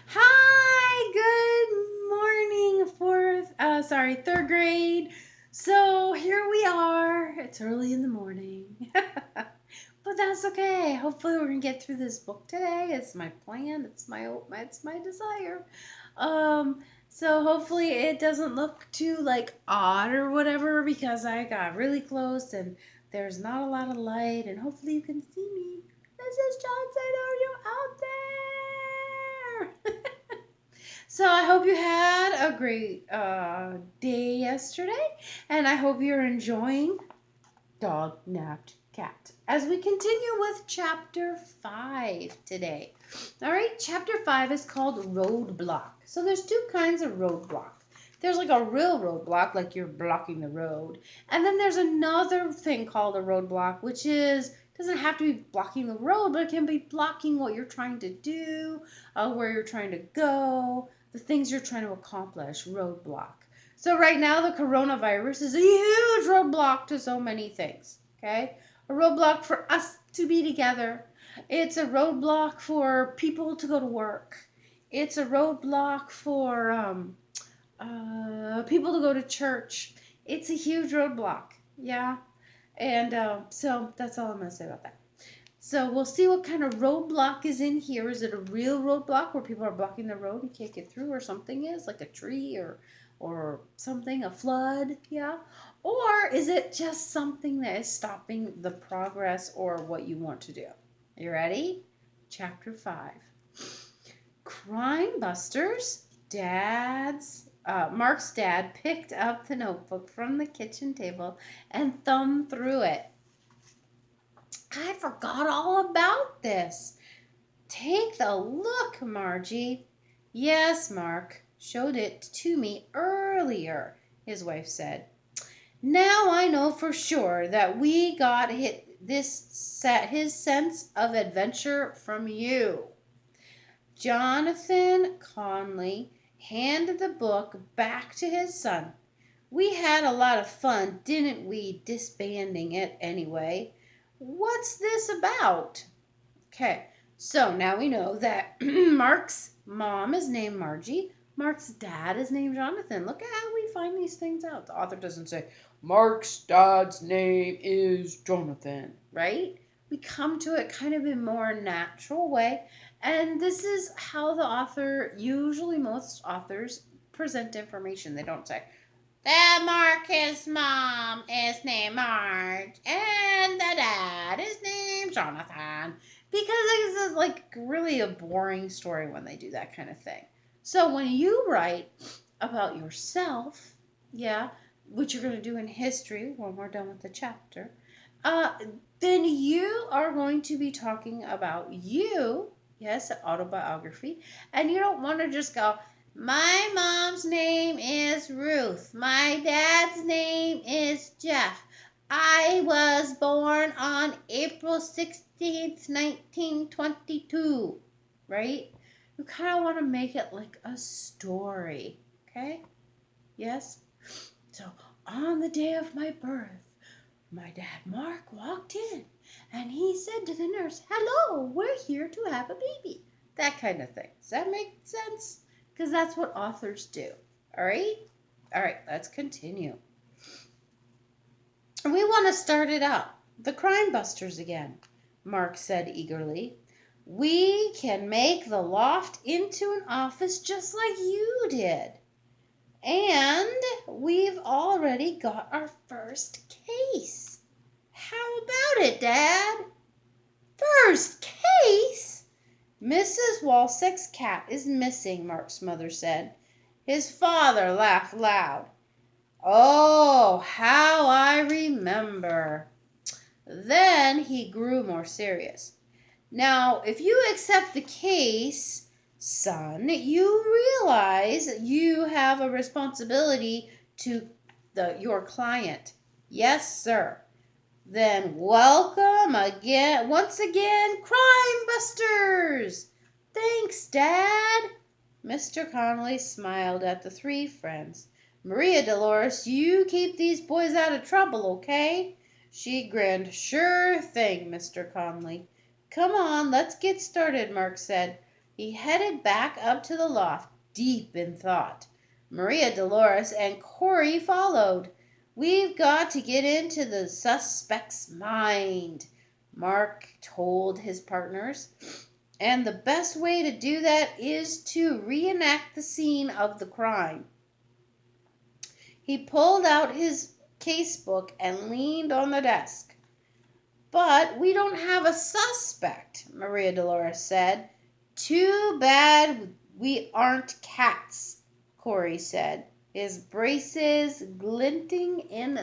Hi, good morning, third grade. So here we are. It's early in the morning, but that's okay. Hopefully, we're gonna get through this book today. It's my plan. It's my desire. Um, so hopefully it doesn't look too like odd or whatever because I got really close and there's not a lot of light and hopefully you can see me. This is Johnson. Are you out there? So I hope you had a great day yesterday, and I hope you're enjoying Dog Napped Cat as we continue with chapter 5 today. All right, chapter 5 is called Roadblock. So there's two kinds of roadblock. There's like a real roadblock, like you're blocking the road, and then there's another thing called a roadblock, which is doesn't have to be blocking the road, but it can be blocking what you're trying to do, where you're trying to go, the things you're trying to accomplish. Roadblock. So right now the coronavirus is a huge roadblock to so many things. Okay? A roadblock for us to be together. It's a roadblock for people to go to work. It's a roadblock for people to go to church. It's a huge roadblock. Yeah. And so that's all I'm going to say about that. So we'll see what kind of roadblock is in here. Is it a real roadblock where people are blocking the road and can't get through, or something is like a tree or something, a flood, yeah? Or is it just something that is stopping the progress or what you want to do? You ready? Chapter 5. Crime Busters. Mark's dad picked up the notebook from the kitchen table and thumbed through it. I forgot all about this. Take the look, Margie. Yes, Mark showed it to me earlier, his wife said. Now I know for sure that we got his sense of adventure from you. Jonathan Conley handed the book back to his son. We had a lot of fun, didn't we, disbanding it anyway? What's this about? Okay, so now we know that Mark's mom is named Margie. Mark's dad is named Jonathan. Look at how we find these things out. The author doesn't say, Mark's dad's name is Jonathan, right? We come to it kind of in more natural way. And this is how the author, usually most authors, present information. They don't say, that Marcus' mom is named Marge, and the dad is named Jonathan. Because this is like really a boring story when they do that kind of thing. So when you write about yourself, yeah, which you're going to do in history when we're done with the chapter, uh, then you are going to be talking about you, yes, autobiography, and you don't want to just go, my mom's name is Ruth. My dad's name is Jeff. I was born on April 16th, 1922. Right? You kind of want to make it like a story. Okay? Yes? So, on the day of my birth, my dad Mark walked in and he said to the nurse, hello, we're here to have a baby. That kind of thing. Does that make sense? Because that's what authors do. All right? All right, let's continue. We want to start it out. The Crime Busters again, Mark said eagerly. We can make the loft into an office just like you did. And we've already got our first case. How about it, Dad? First case? Mrs. Walsick's cat is missing, Mark's mother said. His father laughed loud. Oh, how I remember. Then he grew more serious. Now, if you accept the case, son, you realize you have a responsibility to your client. Yes, sir. Then welcome again, once again, Crime Busters. Thanks, Dad. Mr. Connolly smiled at the three friends. Maria Dolores, you keep these boys out of trouble, okay? She grinned. Sure thing, Mr. Conley. Come on, let's get started, Mark said. He headed back up to the loft, deep in thought. Maria Dolores and Corey followed. "We've got to get into the suspect's mind," Mark told his partners. "And the best way to do that is to reenact the scene of the crime." He pulled out his casebook and leaned on the desk. "But we don't have a suspect," Maria Dolores said. "Too bad we aren't cats," Corey said, his braces glinting in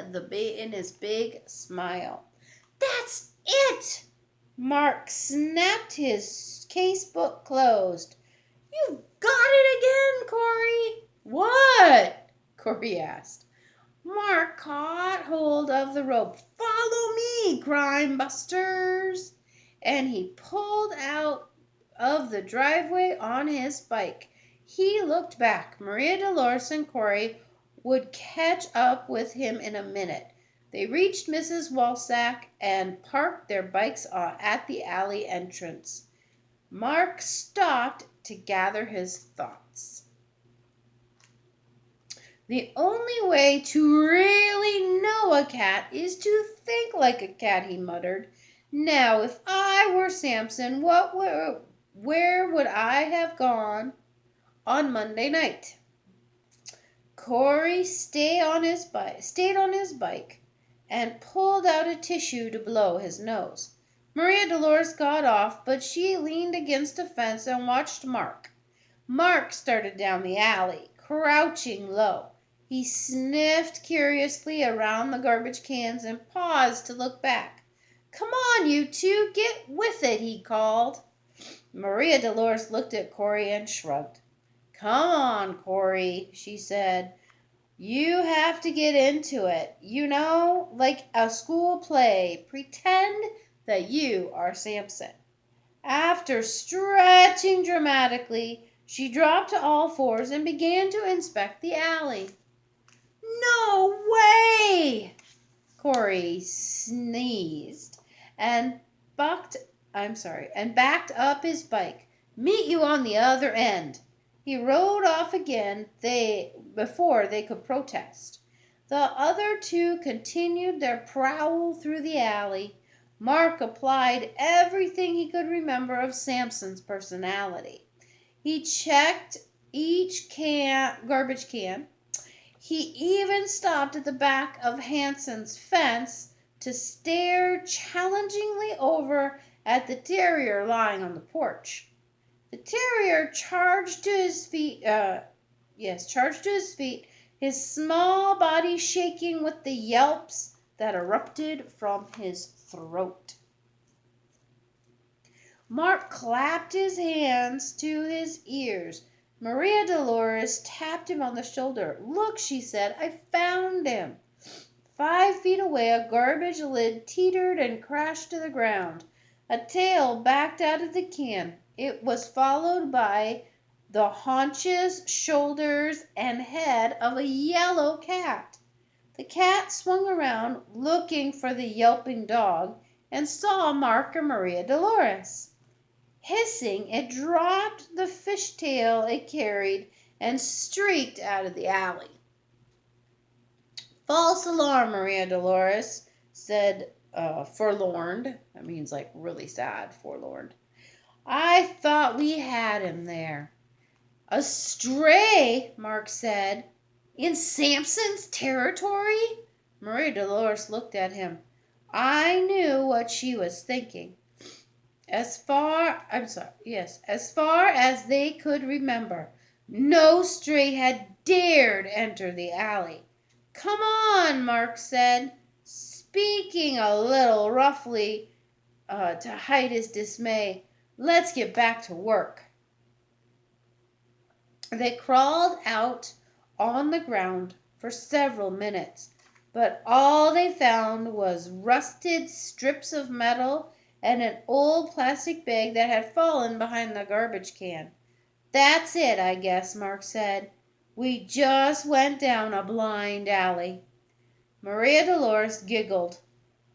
his big smile. "That's it!" Mark snapped his casebook closed. "You've got it again, Corey." "What?" Corey asked. Mark caught hold of the rope. "Follow me, crime busters!" And he pulled out of the driveway on his bike. He looked back. Maria Dolores and Corey would catch up with him in a minute. They reached Mrs. Walsack and parked their bikes at the alley entrance. Mark stopped to gather his thoughts. "The only way to really know a cat is to think like a cat," he muttered. "Now, if I were Samson, where would I have gone on Monday night?" Corey stayed on his bike and pulled out a tissue to blow his nose. Maria Dolores got off, but she leaned against a fence and watched Mark. Mark started down the alley, crouching low. He sniffed curiously around the garbage cans and paused to look back. "Come on, you two, get with it," he called. Maria Dolores looked at Corey and shrugged. "Come on, Corey," she said. "You have to get into it, like a school play. Pretend that you are Samson." After stretching dramatically, she dropped to all fours and began to inspect the alley. "No way!" Corey sneezed and backed up his bike. "Meet you on the other end." He rode off again before they could protest. The other two continued their prowl through the alley. Mark applied everything he could remember of Samson's personality. He checked each garbage can. He even stopped at the back of Hanson's fence to stare challengingly over at the terrier lying on the porch. The terrier charged to his feet, his small body shaking with the yelps that erupted from his throat. Mark clapped his hands to his ears. Maria Dolores tapped him on the shoulder. "Look," she said, "I found him." 5 feet away, a garbage lid teetered and crashed to the ground. A tail backed out of the can. It was followed by the haunches, shoulders, and head of a yellow cat. The cat swung around, looking for the yelping dog, and saw Mark and Maria Dolores. Hissing, it dropped the fishtail it carried and streaked out of the alley. "False alarm," Maria Dolores said, forlorn. That means like really sad, forlorn. "I thought we had him there." "A stray," Mark said. "In Samson's territory?" Maria Dolores looked at him. I knew what she was thinking. As far as they could remember, no stray had dared enter the alley. "Come on," Mark said, speaking a little roughly to hide his dismay. "Let's get back to work." They crawled out on the ground for several minutes, but all they found was rusted strips of metal and an old plastic bag that had fallen behind the garbage can. "That's it, I guess," Mark said. "We just went down a blind alley." Maria Dolores giggled.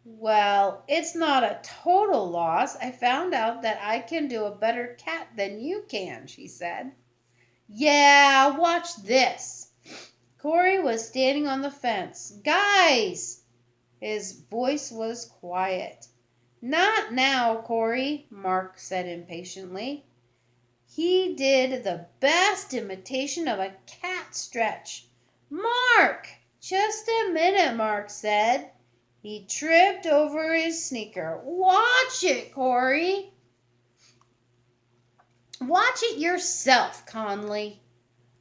Well, it's not a total loss. I found out that I can do a better cat than you can, she said. Yeah, watch this. Corey was standing on the fence. Guys! His voice was quiet. Not now, Corey, Mark said impatiently. He did the best imitation of a cat stretch. Mark! Just a minute, Mark said. He tripped over his sneaker. Watch it, Corey. Watch it yourself, Conley.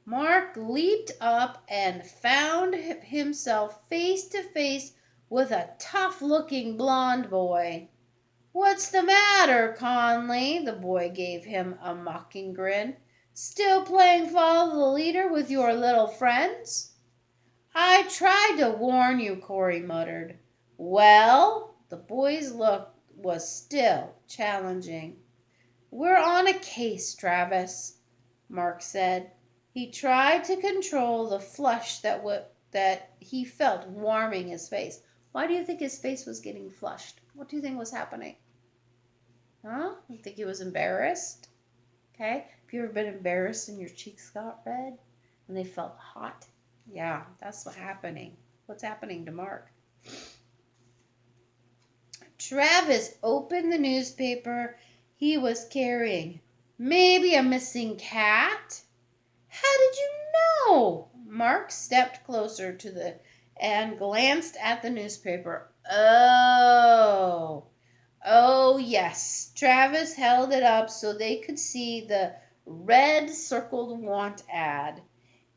Mark leaped up and found himself face to face with a tough-looking blond boy. What's the matter, Conley? The boy gave him a mocking grin. Still playing follow the leader with your little friends? I tried to warn you, Corey muttered. Well, the boy's look was still challenging. We're on a case, Travis, Mark said. He tried to control the flush that he felt warming his face. Why do you think his face was getting flushed? What do you think was happening? Huh? You think he was embarrassed? Okay. Have you ever been embarrassed and your cheeks got red and they felt hot? Yeah, that's what's happening. What's happening to Mark? Travis opened the newspaper he was carrying. Maybe a missing cat? How did you know? Mark stepped closer to the and glanced at the newspaper. Oh, yes. Travis held it up so they could see the red circled want ad.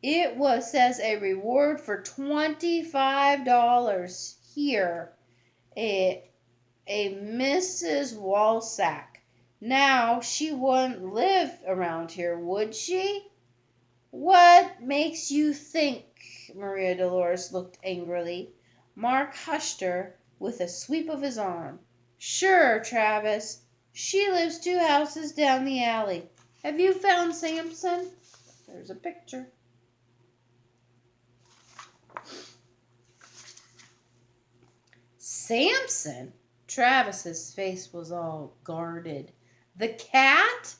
It says a reward for $25 here. A Mrs. Walsack. Now, she wouldn't live around here, would she? What makes you think? Maria Dolores looked angrily. Mark hushed her with a sweep of his arm. Sure, Travis. She lives 2 houses down the alley. Have you found Samson? There's a picture. Samson? Travis's face was all guarded. The cat?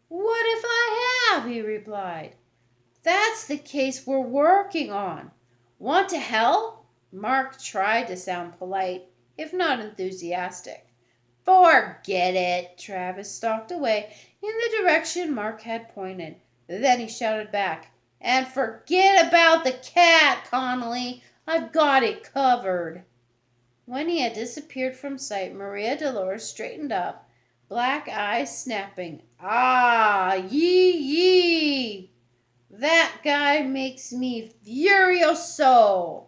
What if I have? He replied. That's the case we're working on. Want to help? Mark tried to sound polite, if not enthusiastic. Forget it. Travis stalked away in the direction Mark had pointed. Then he shouted back, and forget about the cat, Connolly. I've got it covered. When he had disappeared from sight, Maria Dolores straightened up, black eyes snapping. Ah, yee! That guy makes me furioso.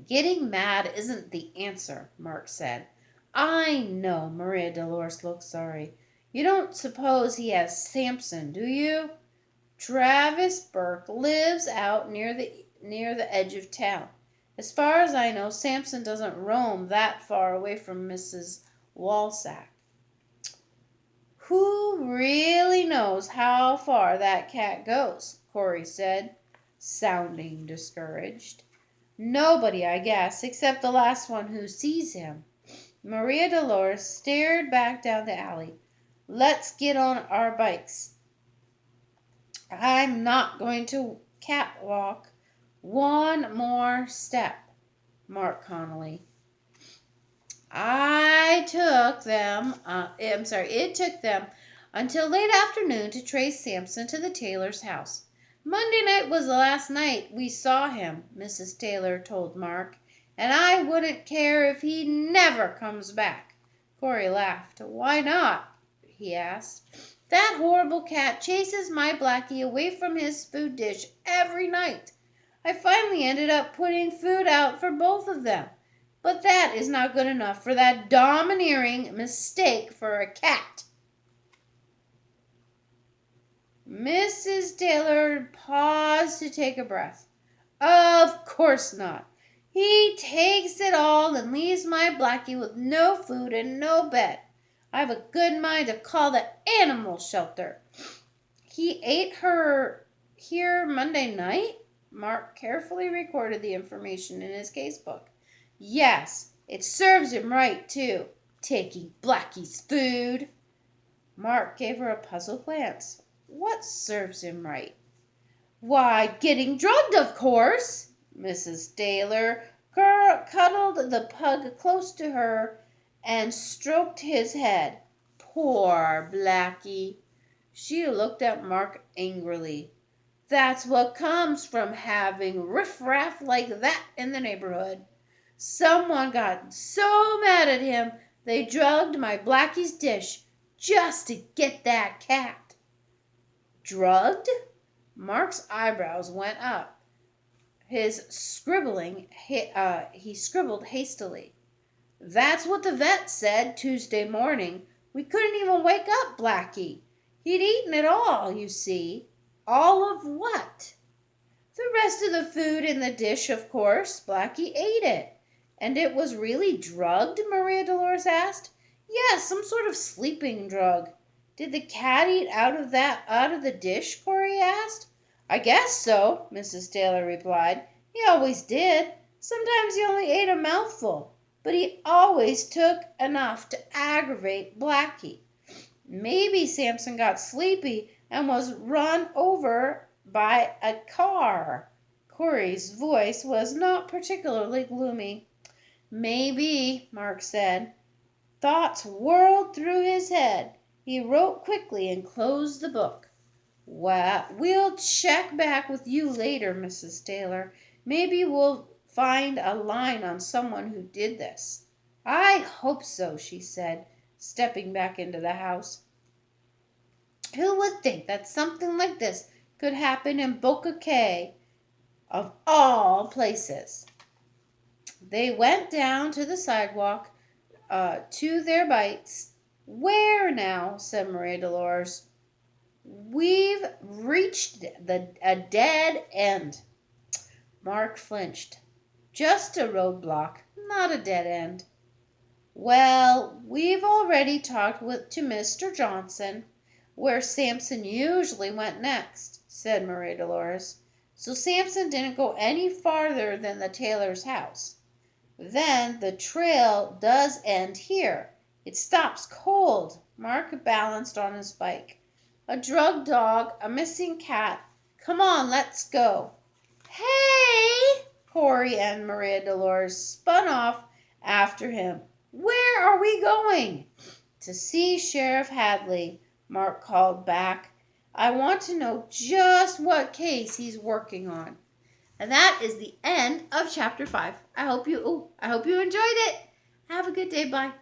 Getting mad isn't the answer, Mark said. I know. Maria Dolores looked sorry. You don't suppose he has Samson, do you? Travis Burke lives out near the edge of town. As far as I know, Samson doesn't roam that far away from Mrs. Walsack. Who really knows how far that cat goes? Corey said, sounding discouraged. Nobody, I guess, except the last one who sees him. Maria Dolores stared back down the alley. Let's get on our bikes. I'm not going to catwalk one more step, Mark Connolly. It took them until late afternoon to trace Samson to the Taylor's house. Monday night was the last night we saw him, Mrs. Taylor told Mark, and I wouldn't care if he never comes back. Corey laughed. Why not? He asked. That horrible cat chases my Blackie away from his food dish every night. I finally ended up putting food out for both of them. But that is not good enough for that domineering mistake for a cat. Mrs. Taylor paused to take a breath. Of course not. He takes it all and leaves my Blackie with no food and no bed. I've a good mind to call the animal shelter. He ate her here Monday night? Mark carefully recorded the information in his casebook. Yes, it serves him right, too, taking Blackie's food. Mark gave her a puzzled glance. What serves him right? Why, getting drugged, of course. Mrs. Taylor cuddled the pug close to her and stroked his head. Poor Blackie. She looked at Mark angrily. That's what comes from having riffraff like that in the neighborhood. Someone got so mad at him they drugged my Blackie's dish just to get that cat. Drugged? Mark's eyebrows went up. His scribbling, he scribbled hastily. That's what the vet said Tuesday morning. We couldn't even wake up Blackie. He'd eaten it all, you see. All of what? The rest of the food in the dish, of course. Blackie ate it. And it was really drugged? Maria Dolores asked. Yes, some sort of sleeping drug. Did the cat eat out of the dish? Corey asked. I guess so, Mrs. Taylor replied. He always did. Sometimes he only ate a mouthful, but he always took enough to aggravate Blackie. Maybe Samson got sleepy and was run over by a car. Corey's voice was not particularly gloomy. Maybe, Mark said. Thoughts whirled through his head. He wrote quickly and closed the book. Well, we'll check back with you later, Mrs. Taylor. Maybe we'll find a line on someone who did this. I hope so, she said, stepping back into the house. Who would think that something like this could happen in Boca Cay, of all places? They went down to the sidewalk to their bites. Where now? Said Maria Dolores. We've reached a dead end. Mark flinched. Just a roadblock, not a dead end. Well, we've already talked to Mr. Johnson, where Samson usually went next, said Maria Dolores. So Samson didn't go any farther than the Taylor's house. Then the trail does end here. It stops cold. Mark balanced on his bike. A drugged dog, a missing cat. Come on, let's go. Hey! Corey and Maria Dolores spun off after him. Where are we going? To see Sheriff Hadley, Mark called back. I want to know just what case he's working on. And that is the end of chapter 5. I hope you enjoyed it. Have a good day. Bye.